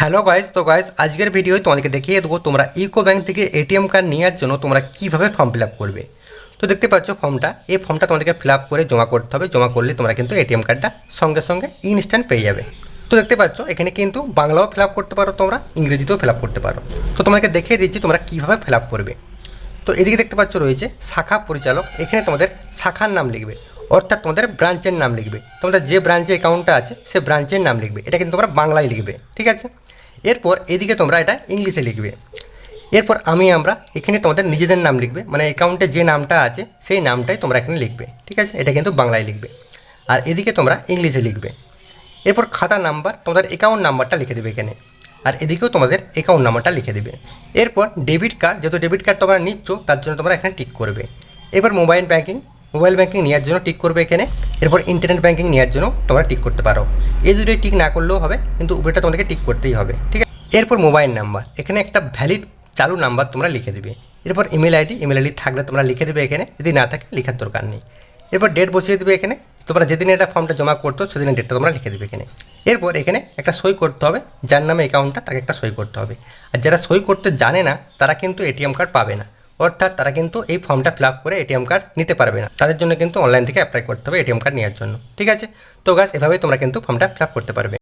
Hello guys, তো guys আজকের ভিডিওয় তোমাদেরকে দেখিয়ে দেবো তোমরা ইউকো ব্যাংক থেকে এটিএম কার্ড নেওয়ার জন্য তোমরা কীভাবে ফর্ম ফিল আপ করবে। তো দেখতে পাচ্ছ এই ফর্মটা তোমাদেরকে ফিল আপ করে জমা করতে হবে। জমা করলে তোমরা কিন্তু এটিএম কার্ডটা সঙ্গে সঙ্গে ইনস্ট্যান্ট পেয়ে যাবে। তো দেখতে পাচ্ছ এখানে কিন্তু বাংলাও ফিল আপ করতে পারো, তোমরা ইংরেজিতেও ফিল আপ করতে পারো। তো তোমাদেরকে দেখিয়ে দিচ্ছি তোমরা কীভাবে ফিল আপ করবে। তো এদিকে দেখতে পাচ্ছ রয়েছে শাখা পরিচালক, এখানে তোমাদের শাখার নাম লিখবে, অর্থাৎ তোমাদের ব্রাঞ্চের নাম লিখবে। তোমাদের যে ব্রাঞ্চে অ্যাকাউন্টটা আছে সে ব্রাঞ্চের নাম লিখবে, এটা কিন্তু তোমরা বাংলায় লিখবে, ঠিক আছে। এরপর এদিকে তোমরা এটা ইংলিশে লিখবে। এরপর আমরা এখানে তোমাদের নিজেদের নাম লিখবে, মানে অ্যাকাউন্টে যে নামটা আছে সেই নামটাই তোমরা এখানে লিখবে, ঠিক আছে। এটা কিন্তু বাংলায় লিখবে। আর এদিকে তোমরা ইংলিশে লিখবে। এরপর খাতা নাম্বার, তোমাদের অ্যাকাউন্ট নাম্বারটা লিখে দেবে এখানে। আর এদিকেও তোমাদের অ্যাকাউন্ট নাম্বারটা লিখে দেবে। এরপর ডেবিট কার্ড, যেহেতু ডেবিট কার্ড তোমরা নিচ্ছ তার জন্য তোমরা এখানে টিক করবে। এবার মোবাইল ব্যাঙ্কিং নেওয়ার জন্য টিক করবে এখানে। এরপর ইন্টারনেট ব্যাঙ্কিং নেওয়ার জন্য তোমরা টিক করতে পারো। এই দুটোই টিক না করলেও হবে, কিন্তু উভয়টা তোমাদেরকে টিক করতেই হবে, ঠিক আছে। এরপর মোবাইল নাম্বার, এখানে একটা ভ্যালিড চালু নাম্বার তোমরা লিখে দেবে। এরপর ইমেল আইডি থাকলে তোমরা লিখে দেবে এখানে, যদি না থাকে লেখার দরকার নেই। এরপর ডেট বসিয়ে দেবে এখানে, তোমরা যেদিন এটা ফর্মটা জমা করতো সেদিনের ডেটটা তোমরা লিখে দেবে এখানে। এরপর এখানে একটা সই করতে হবে, যার নামে অ্যাকাউন্টটা তাকে একটা সই করতে হবে। আর যারা সই করতে জানে না তারা কিন্তু এটিএম কার্ড পাবে না, অর্থাৎ তারা কিন্তু এই ফর্মটা ফিল আপ করে এটিএম কার্ড নিতে পারবে না। তাদের জন্য কিন্তু অনলাইন থেকে অ্যাপ্লাই করতে হবে এটিএম কার্ড নেওয়ার জন্য, ঠিক আছে। তো গাইস এভাবেই তোমরা কিন্তু ফর্মটা ফিল আপ করতে পারবে।